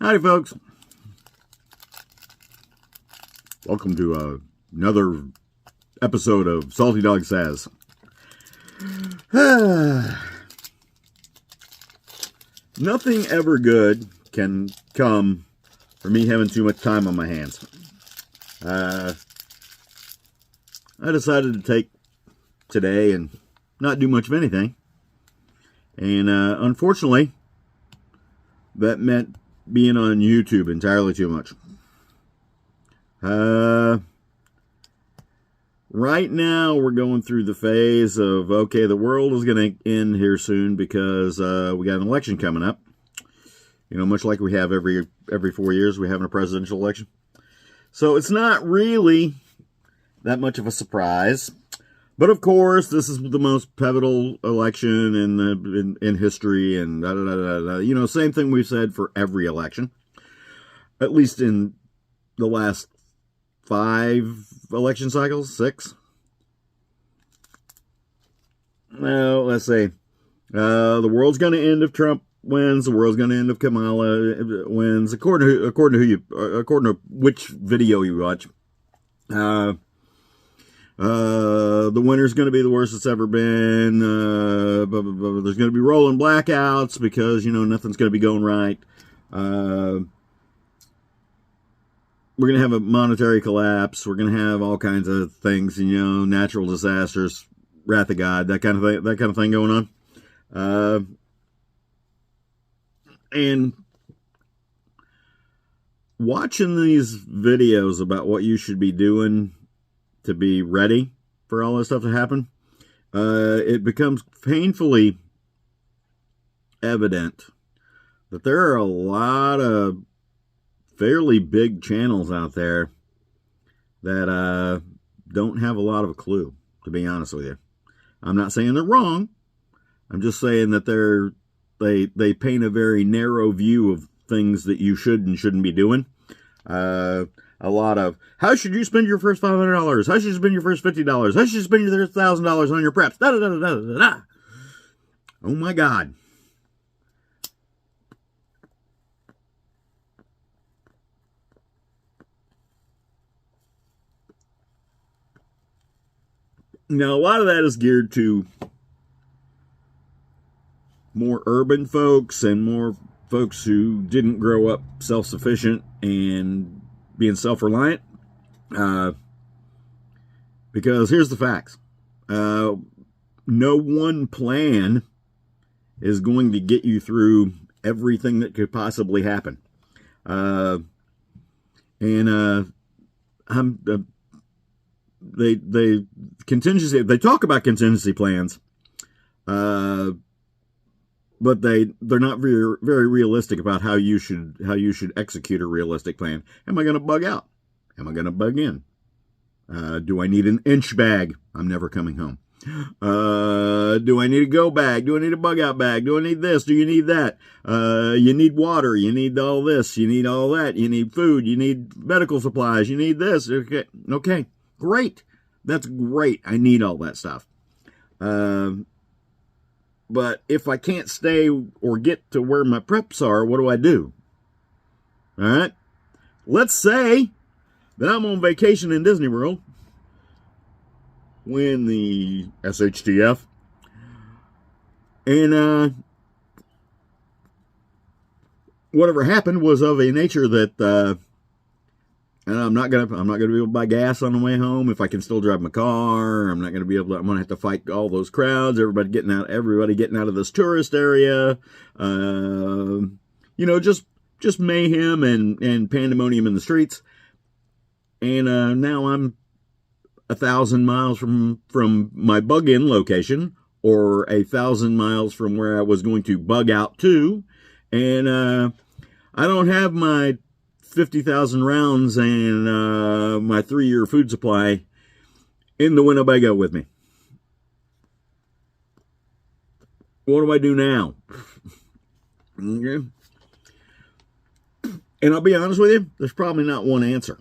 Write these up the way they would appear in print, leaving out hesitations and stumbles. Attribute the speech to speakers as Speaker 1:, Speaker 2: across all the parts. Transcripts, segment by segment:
Speaker 1: Howdy, folks. Welcome to another episode of Salty Dog Says. Nothing ever good can come from me having too much time on my hands. I decided to take today and not do much of anything. And unfortunately, that meant being on YouTube entirely too much. Right now we're going through the phase of, okay, the world is going to end here soon because we got an election coming up. You know, much like we have every 4 years, we have a presidential election. So it's not really that much of a surprise. But of course, this is the most pivotal election in history, and you know, same thing we've said for every election, at least in the last 5 election cycles, 6. Well, let's say the world's going to end if Trump wins. The world's going to end if Kamala wins, according to which video you watch. The winter's going to be the worst it's ever been. There's going to be rolling blackouts because, you know, nothing's going to be going right. We're going to have a monetary collapse. We're going to have all kinds of things, you know, natural disasters, wrath of God, that kind of thing going on. And watching these videos about what you should be doing to be ready for all this stuff to happen, it becomes painfully evident that there are a lot of fairly big channels out there that don't have a lot of a clue, to be honest with you. I'm not saying they're wrong. I'm just saying that they paint a very narrow view of things that you should and shouldn't be doing. A lot of, how should you spend your first $500? How should you spend your first $50? How should you spend your $1,000 on your preps? Da, da, da, da, da, da. Oh my God. Now, a lot of that is geared to more urban folks and more folks who didn't grow up self-sufficient and being self-reliant, because here's the facts. No one plan is going to get you through everything that could possibly happen. They talk about contingency plans, but they're not very realistic about how you should execute a realistic plan. Am I going to bug out? Am I going to bug in? Do I need an inch bag? I'm never coming home. Do I need a go bag? Do I need a bug out bag? Do I need this? Do you need that? You need water. You need all this. You need all that. You need food. You need medical supplies. You need this. Okay. Great. That's great. I need all that stuff. But if I can't stay or get to where my preps are, what do I do? All right. Let's say that I'm on vacation in Disney World when the SHTF and whatever happened was of a nature that and I'm not gonna be able to buy gas on the way home if I can still drive my car. I'm gonna have to fight all those crowds, everybody getting out of this tourist area. You know, just mayhem and pandemonium in the streets. And now I'm 1,000 miles from my bug-in location, or 1,000 miles from where I was going to bug out to, and I don't have my 50,000 rounds and my 3-year food supply in the Winnebago with me. What do I do now? Okay. And I'll be honest with you, there's probably not one answer.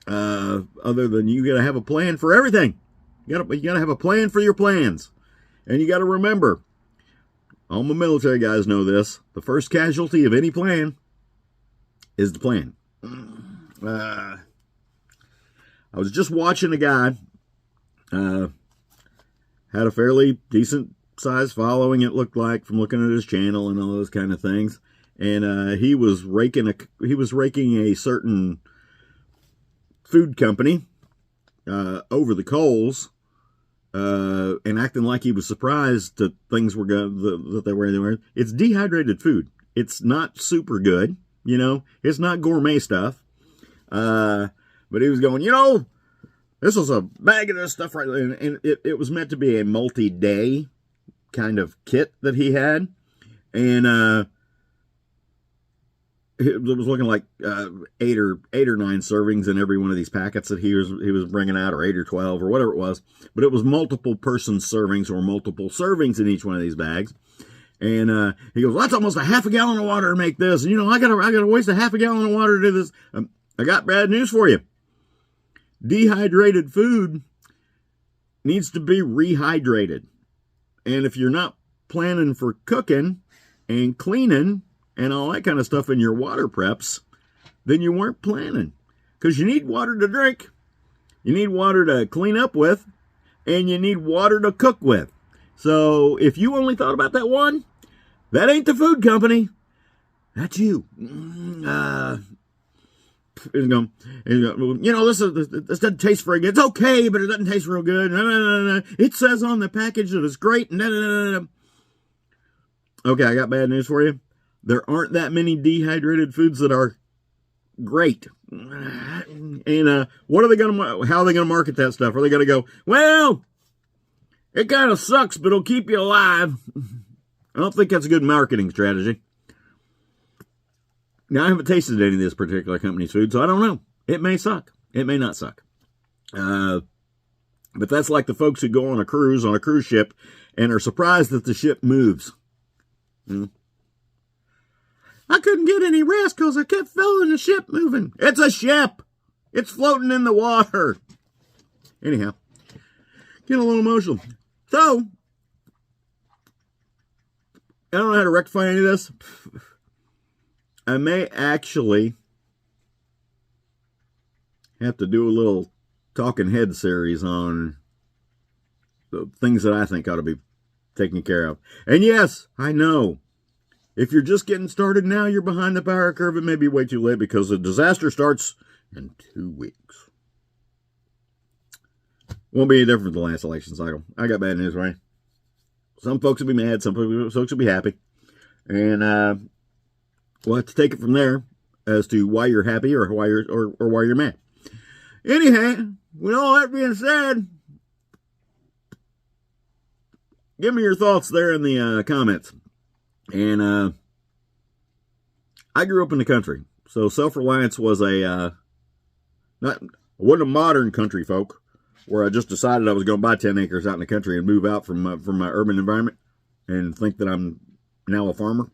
Speaker 1: Other than you got to have a plan for everything. You got to have a plan for your plans. And you got to remember, all my military guys know this, the first casualty of any plan is the plan. I was just watching a guy, had a fairly decent size following, it looked like, from looking at his channel and all those kind of things. And he was raking a certain food company over the coals, and acting like he was surprised that things were that they were. It's dehydrated food. It's not super good, you know. It's not gourmet stuff. But he was going, you know, this was a bag of this stuff right, and it was meant to be a multi-day kind of kit that he had, and it was looking like 8 or 9 servings in every one of these packets that he was bringing out, or 8 or 12 or whatever it was. But it was multiple person servings or multiple servings in each one of these bags. And he goes, well, that's almost a half a gallon of water to make this. And, you know, I gotta waste a half a gallon of water to do this. I got bad news for you. Dehydrated food needs to be rehydrated. And if you're not planning for cooking and cleaning and all that kind of stuff in your water preps, then you weren't planning. Because you need water to drink, you need water to clean up with, and you need water to cook with. So if you only thought about that one, that ain't the food company. That's you. You know, this doesn't taste very good. It's okay, but it doesn't taste real good. It says on the package that it's great. Okay, I got bad news for you. There aren't that many dehydrated foods that are great. And what are they going to? How are they going to market that stuff? Are they going to go, well, it kind of sucks, but it'll keep you alive? I don't think that's a good marketing strategy. Now, I haven't tasted any of this particular company's food, so I don't know. It may suck. It may not suck. But that's like the folks who go on a cruise ship and are surprised that the ship moves. I couldn't get any rest because I kept feeling the ship moving. It's a ship. It's floating in the water. Anyhow, getting a little emotional. So, I don't know how to rectify any of this. I may actually have to do a little talking head series on the things that I think ought to be taken care of. And yes, I know, if you're just getting started now, you're behind the power curve. It may be way too late because the disaster starts in 2 weeks. Won't be any different than the last election cycle. I got bad news, right? Some folks will be mad, some folks will be happy. And we'll have to take it from there as to why you're happy or why you're mad. Anyhow, with all that being said, give me your thoughts there in the comments. And I grew up in the country, so self-reliance was I wasn't a modern country folk where I just decided I was going to buy 10 acres out in the country and move out from my urban environment and think that I'm now a farmer.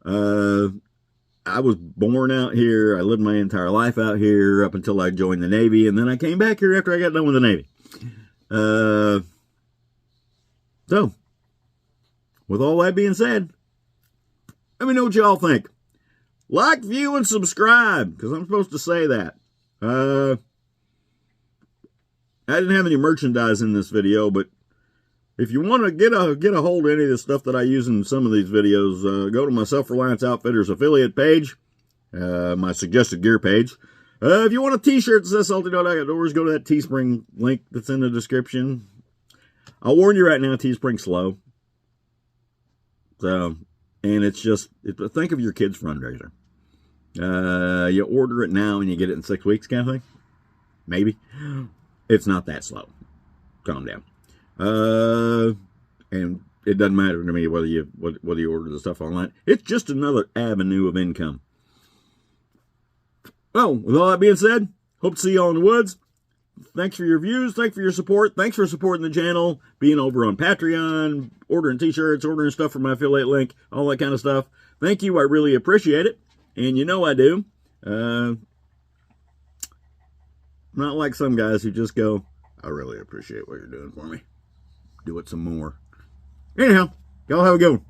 Speaker 1: I was born out here. I lived my entire life out here up until I joined the Navy, and then I came back here after I got done with the Navy. So, with all that being said, let me know what y'all think. Like, view, and subscribe, because I'm supposed to say that. I didn't have any merchandise in this video, but if you want to get a hold of any of the stuff that I use in some of these videos, go to my Self-Reliance Outfitters affiliate page, my suggested gear page. If you want a t-shirt that says Salty Dog Outdoors, go to that Teespring link that's in the description. I'll warn you right now, Teespring's slow. So, and it's just, think of your kids' fundraiser. You order it now and you get it in 6 weeks kind of thing. Maybe. It's not that slow. Calm down. And it doesn't matter to me whether you order the stuff online. It's just another avenue of income. Well, with all that being said, hope to see y'all in the woods. Thanks for your views. Thanks for your support. Thanks for supporting the channel, being over on Patreon, ordering t-shirts, ordering stuff from my affiliate link, all that kind of stuff. Thank you. I really appreciate it. And you know I do. Not like some guys who just go, I really appreciate what you're doing for me. Do it some more. Anyhow, y'all have a good one.